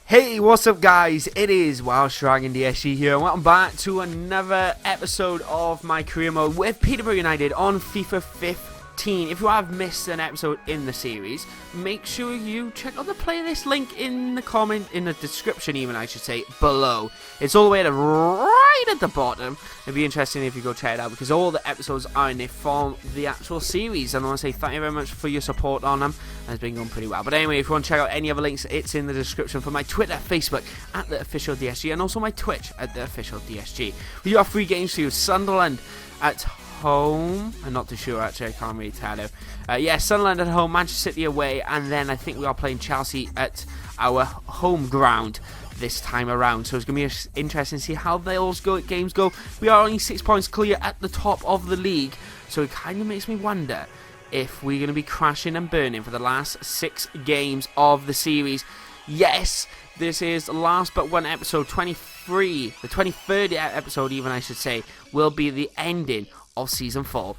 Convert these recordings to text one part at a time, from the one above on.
Hey, what's up guys? It is WelshDragonDSG here, and welcome back to another episode of my career mode with Peterborough United on FIFA 15. If you have missed an episode in the series, make sure you check out the playlist link in the description even, I should say, below. It's all the way right at the bottom. It'd be interesting if you go check it out, because all the episodes are in there from the actual series, and I want to say thank you very much for your support on them, and it's been going pretty well. But anyway, if you want to check out any other links, it's in the description for my Twitter, Facebook, at the official DSG, and also my Twitch at the official DSG. We do have 3 games for you. Sunderland at home. I'm not too sure actually, I can't really tell you. Sunderland at home, Manchester City away, and then I think we are playing Chelsea at our home ground this time around. So it's going to be interesting to see how those games go. We are only 6 points clear at the top of the league, so it kind of makes me wonder if we're going to be crashing and burning for the last 6 games of the series. Yes, this is the last but one episode, 23, the 23rd episode even I should say, will be the ending of Season 4.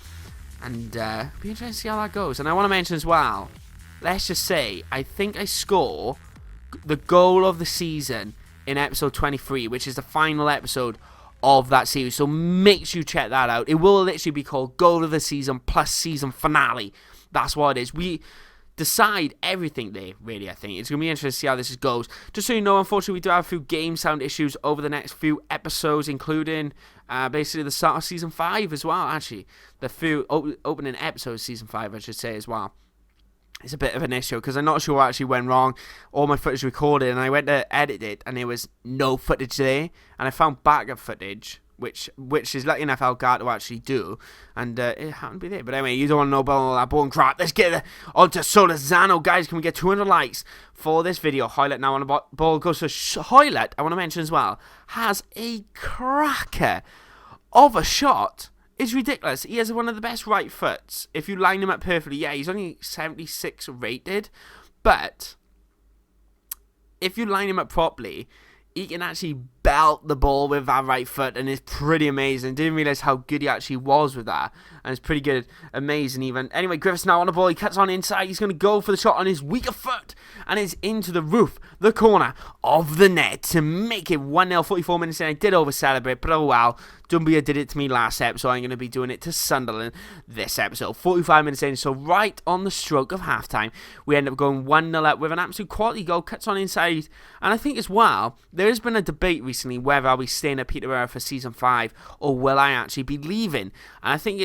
And it'll be interesting to see how that goes. And I want to mention as well, let's just say, I think I score the goal of the season in episode 23, which is the final episode of that series. So make sure you check that out. It will literally be called Goal of the Season plus Season Finale. That's what it is. We decide everything there, really. I think it's going to be interesting to see how this goes. Just so you know, unfortunately, we do have a few game sound issues over the next few episodes, including basically the start of Season 5 as well, actually. The few opening episodes of Season 5, I should say, as well. It's a bit of an issue, because I'm not sure what actually went wrong. All my footage recorded, and I went to edit it, and there was no footage there, and I found backup footage, which is lucky enough Elgato to actually do, and it happened to be there. But anyway, you don't want to know about all that boring crap. Let's get on to Solazano, guys. Can we get 200 likes for this video? Highlight now on the ball goes to Highlight. I want to mention as well, has a cracker of a shot. It's ridiculous. He has one of the best right foots. If you line him up perfectly, yeah, he's only 76 rated, but if you line him up properly, he can actually belt the ball with that right foot, and it's pretty amazing. Didn't realise how good he actually was with that, and it's pretty good, amazing even. Anyway, Griffiths now on the ball, he cuts on inside, he's going to go for the shot on his weaker foot, and it's into the roof, the corner of the net to make it 1-0, 44 minutes in. I did over-celebrate, but oh well. Dumbia did it to me last episode, so I'm going to be doing it to Sunderland this episode. 45 minutes in, so right on the stroke of halftime, we end up going 1-0 up with an absolute quality goal, cuts on inside, and I think as well, there has been a debate recently whether I'll be staying at Peterborough for Season 5, or will I actually be leaving. And I think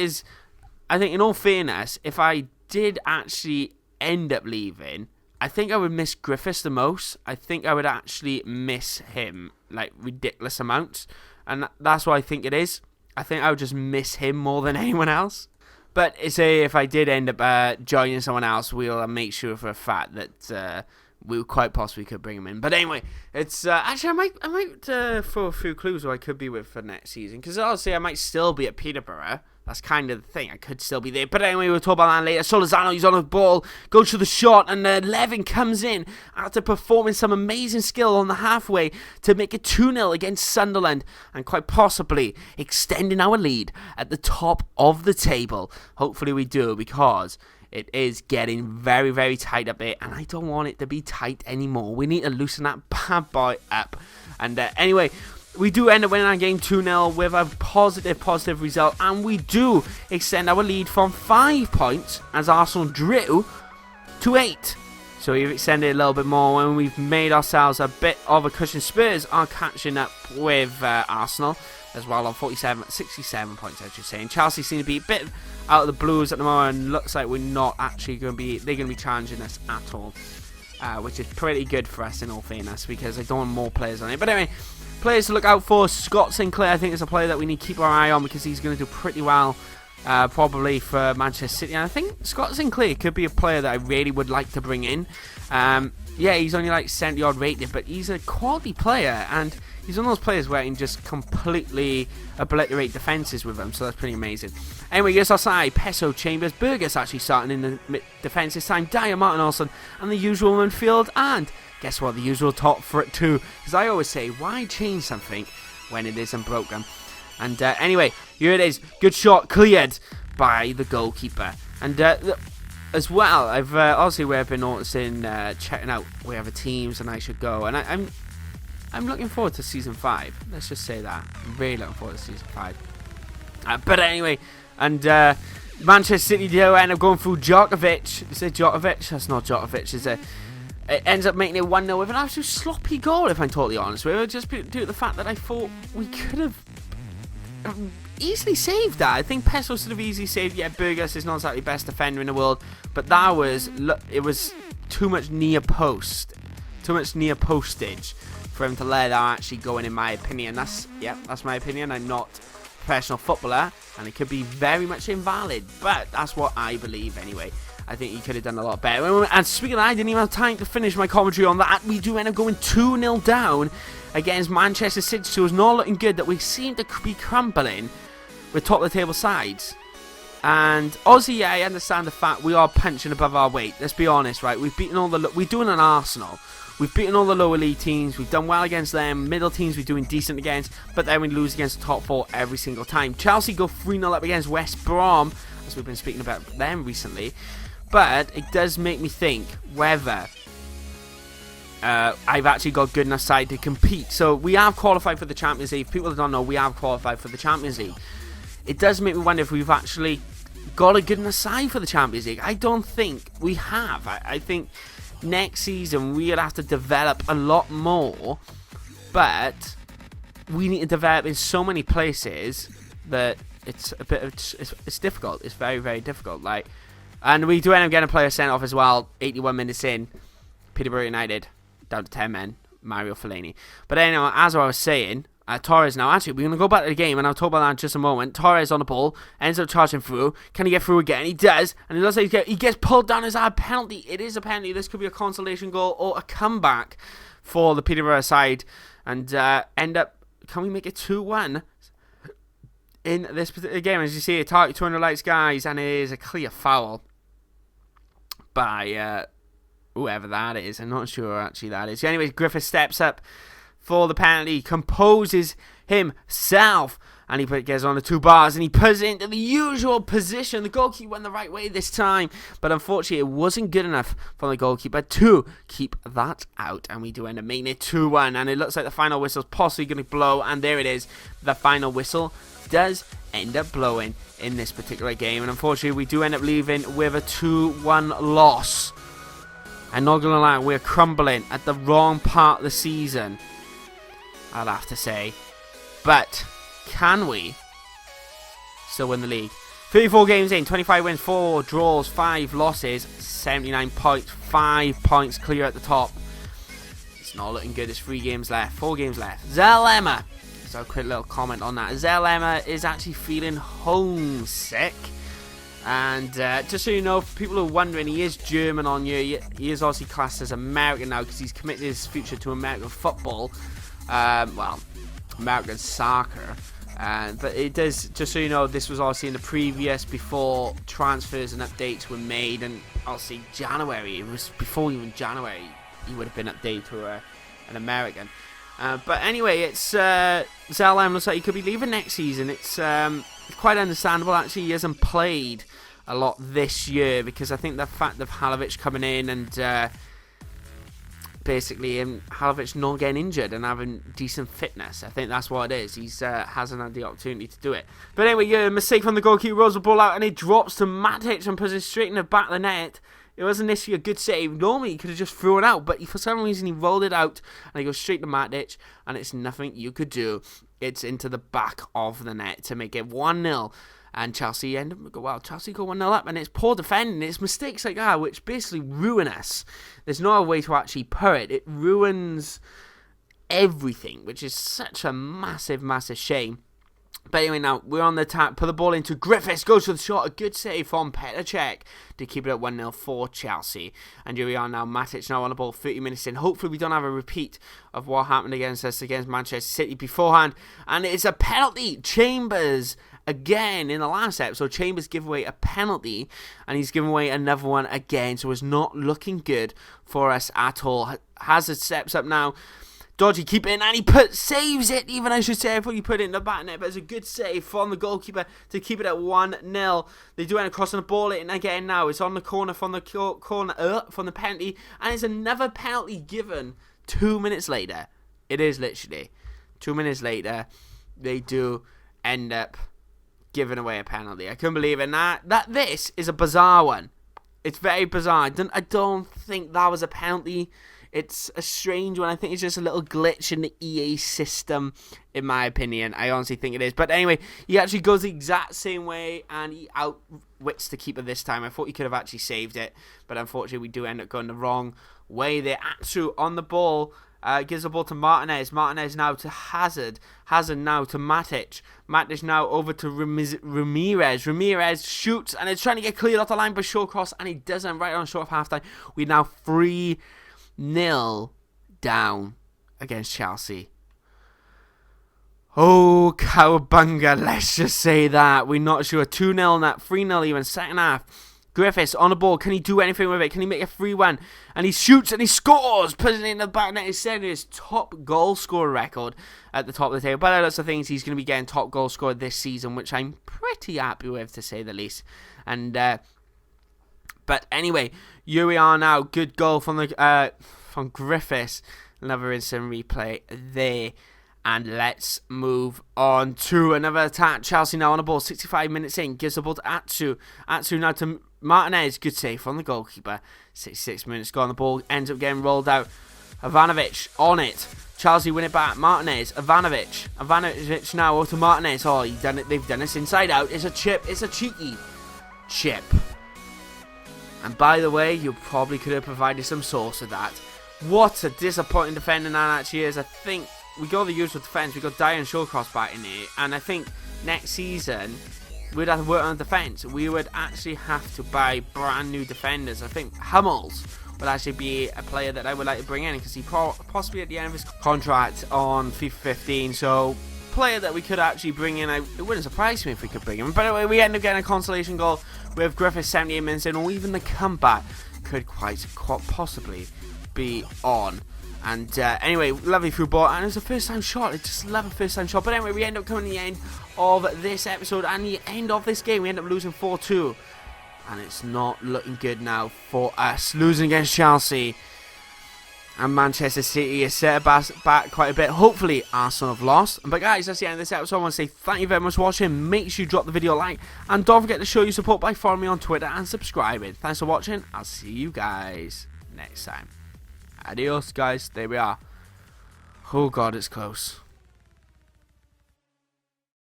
in all fairness, if I did actually end up leaving, I think I would miss Griffiths the most. I think I would actually miss him, like, ridiculous amounts. And that's what I think it is. I think I would just miss him more than anyone else. But say if I did end up joining someone else, we'll make sure for a fact that we quite possibly could bring him in. But anyway, it's actually I might throw a few clues who I could be with for next season, because obviously I might still be at Peterborough. That's kind of the thing. I could still be there. But anyway, we'll talk about that later. Solazano, he's on the ball, goes to the shot, and Levin comes in after performing some amazing skill on the halfway to make it 2-0 against Sunderland, and quite possibly extending our lead at the top of the table. Hopefully we do, because it is getting very, very tight up there, and I don't want it to be tight anymore. We need to loosen that bad boy up. And anyway, we do end up winning our game 2-0 with a positive result, and we do extend our lead from 5 points, as Arsenal drew, to 8. So we've extended it a little bit more when we've made ourselves a bit of a cushion. Spurs are catching up with Arsenal as well on 67 points, I should say. And Chelsea seem to be a bit out of the blues at the moment, and looks like we're not actually they're going to be challenging us at all, which is pretty good for us in all fairness, because I don't want more players on it. But anyway, players to look out for. Scott Sinclair, I think, is a player that we need to keep our eye on, because he's going to do pretty well, probably for Manchester City. And I think Scott Sinclair could be a player that I really would like to bring in. Yeah, he's only like 70 odd rated, but he's a quality player, and he's one of those players where I can just completely obliterate defences with him, so that's pretty amazing. Anyway, yes, outside, Peso, Chambers, Burgess actually starting in the defence this time, Dyer, Martin Olsen, and the usual midfield, and guess what, the usual top for it too, because I always say, why change something when it isn't broken? And anyway, here it is, good shot, cleared by the goalkeeper, and as well, I've obviously we've been noticing, checking out where other teams and I should go, and I'm looking forward to season 5. Let's just say that. I'm really looking forward to season 5. But anyway, and Manchester City do end up going through Djokovic. Is it Djokovic? That's not Djokovic, is it? It ends up making it 1-0 with an absolute sloppy goal, if I'm totally honest with you. Just due to the fact that I thought we could have easily saved that. I think Pesto should have easily saved. Yeah, Burgos is not exactly the best defender in the world, but that was, it was too much near post, too much near postage for him to let that actually go in my opinion. That's my opinion. I'm not a professional footballer, and it could be very much invalid, but that's what I believe anyway. I think he could have done a lot better. And speaking of that, I didn't even have time to finish my commentary on that. We do end up going 2-0 down against Manchester City, so it's not looking good that we seem to be crumbling with top of the table sides. And obviously, yeah, I understand the fact we are punching above our weight. Let's be honest, right? We've beaten all the... We're doing an Arsenal. We've beaten all the lower league teams. We've done well against them. Middle teams we're doing decent against. But then we lose against the top 4 every single time. Chelsea go 3-0 up against West Brom, as we've been speaking about them recently. But it does make me think whether I've actually got good enough side to compete. So we have qualified for the Champions League. If people don't know, we have qualified for the Champions League. It does make me wonder if we've actually got a good enough side for the Champions League. I don't think we have. I think next season we'll have to develop a lot more. But we need to develop in so many places that it's a bit of, it's difficult. It's very, very difficult. And we do end up getting a player sent off as well, 81 minutes in. Peterborough United, down to 10 men, Mario Fellaini. But anyway, as I was saying, Torres now, actually, we're going to go back to the game, and I'll talk about that in just a moment. Torres on the ball, ends up charging through. Can he get through again? He does, and it looks like he gets pulled down as a penalty. It is a penalty. This could be a consolation goal or a comeback for the Peterborough side. And end up, can we make it 2-1? In this particular game, as you see, a target 200 lights, guys, and it is a clear foul by whoever that is. I'm not sure actually that is. Anyway, Griffith steps up for the penalty, composes himself, and he gets on the 2 bars, and he puts it into the usual position. The goalkeeper went the right way this time, but unfortunately it wasn't good enough for the goalkeeper to keep that out, and we do end up making it 2-1, and it looks like the final whistle's possibly going to blow, and there it is. The final whistle does end up blowing in this particular game, and unfortunately we do end up leaving with a 2-1 loss. And not gonna lie, we're crumbling at the wrong part of the season, I'll have to say. But can we still win the league? 34 games in, 25 wins, 4 draws, 5 losses, 79 points, 5 points clear at the top. It's not looking good. There's 3 games left, 4 games left. Zalema, so a quick little comment on that. Zalema is actually feeling homesick. And just so you know, for people who are wondering, he is German on you. He is obviously classed as American now because he's committed his future to American football. Well, American soccer. But it does, just so you know, this was obviously in the previous, before transfers and updates were made. And obviously January, it was before even January, he would have been updated to an American. But anyway, it's Zalem looks like he could be leaving next season. It's quite understandable, actually. He hasn't played a lot this year because I think the fact of Halovic coming in and basically Halovic not getting injured and having decent fitness, I think that's what it is. He hasn't had the opportunity to do it. But anyway, yeah, mistake from the goalkeeper, rolls the ball out and it drops to Matic and puts it straight in the back of the net. It wasn't necessarily a good save. Normally he could have just threw it out, but for some reason he rolled it out and it goes straight to Matic, and it's nothing you could do. It's into the back of the net to make it 1-0. And Chelsea end up, well, Chelsea go 1-0 up, and it's poor defending. It's mistakes like that which basically ruin us. There's no other way to actually put it. It ruins everything, which is such a massive, massive shame. But anyway, now we're on the attack. Put the ball into Griffiths. Goes for the shot. A good save from Petr to keep it at 1-0 for Chelsea. And here we are now. Matic now on the ball. 30 minutes in. Hopefully we don't have a repeat of what happened against Manchester City beforehand. And it's a penalty. Chambers again in the last episode. Chambers give away a penalty. And he's given away another one again. So it's not looking good for us at all. Hazard steps up now. Dodgy keeper in, and he saves it, even I should say. I thought he put it in the back net, but it's a good save from the goalkeeper to keep it at 1-0. They do end up crossing the ball in again now. It's on the corner from the from the penalty, and it's another penalty given 2 minutes later. It is literally 2 minutes later. They do end up giving away a penalty. I couldn't believe it. And this is a bizarre one. It's very bizarre. I don't think that was a penalty. It's a strange one. I think it's just a little glitch in the EA system, in my opinion. I honestly think it is. But anyway, he actually goes the exact same way, and he outwits the keeper this time. I thought he could have actually saved it, but unfortunately we do end up going the wrong way there. Atsu on the ball. Gives the ball to Martinez. Martinez now to Hazard. Hazard now to Matic. Matic now over to Ramirez. Ramirez shoots, and it's trying to get cleared off the line by Shawcross, and he doesn't. Right on short of half time. We're now 3-0 down against Chelsea. Oh, cowabunga, let's just say that. We're not sure. 2-0 now, 3-0 even, second half. Griffiths on the ball. Can he do anything with it? Can he make a 3-1? And he shoots and he scores, putting it in the back net. He's setting his top goal scorer record at the top of the table. But lots of things, he's going to be getting top goal scorer this season, which I'm pretty happy with, to say the least. And but anyway, here we are now. Good goal from Griffiths. Another instant replay there. And let's move on to another attack. Chelsea now on the ball, 65 minutes in. Gives the ball to Atsu. Atsu now to Martinez. Good save from the goalkeeper. 66 minutes gone. The ball ends up getting rolled out. Ivanovic on it. Chelsea win it back. Martinez. Ivanovic. Ivanovic now over to Martinez. Oh, they've done this inside out. It's a chip. It's a cheeky chip. And by the way, you probably could have provided some sauce with that. What a disappointing defender that actually is. I think we got the usual defence. We got Dyer and Shawcross back in here, and I think next season we'd have to work on the defence. We would actually have to buy brand new defenders. I think Hummels would actually be a player that I would like to bring in, because he possibly at the end of his contract on FIFA 15. So player that we could actually bring in. It wouldn't surprise me if we could bring him. But anyway, we end up getting a consolation goal with Griffiths 78 minutes in, or even the comeback could quite possibly be on. And anyway, lovely through ball, and it was a first time shot. I just love a first time shot. But anyway, we end up coming to the end of this episode and the end of this game. We end up losing 4-2, and it's not looking good now for us. Losing against Chelsea, and Manchester City is set back quite a bit. Hopefully Arsenal have lost. But guys, that's the end of this episode. I want to say thank you very much for watching. Make sure you drop the video a like, and don't forget to show your support by following me on Twitter and subscribing. Thanks for watching. I'll see you guys next time. Adios, guys. There we are. Oh god, it's close.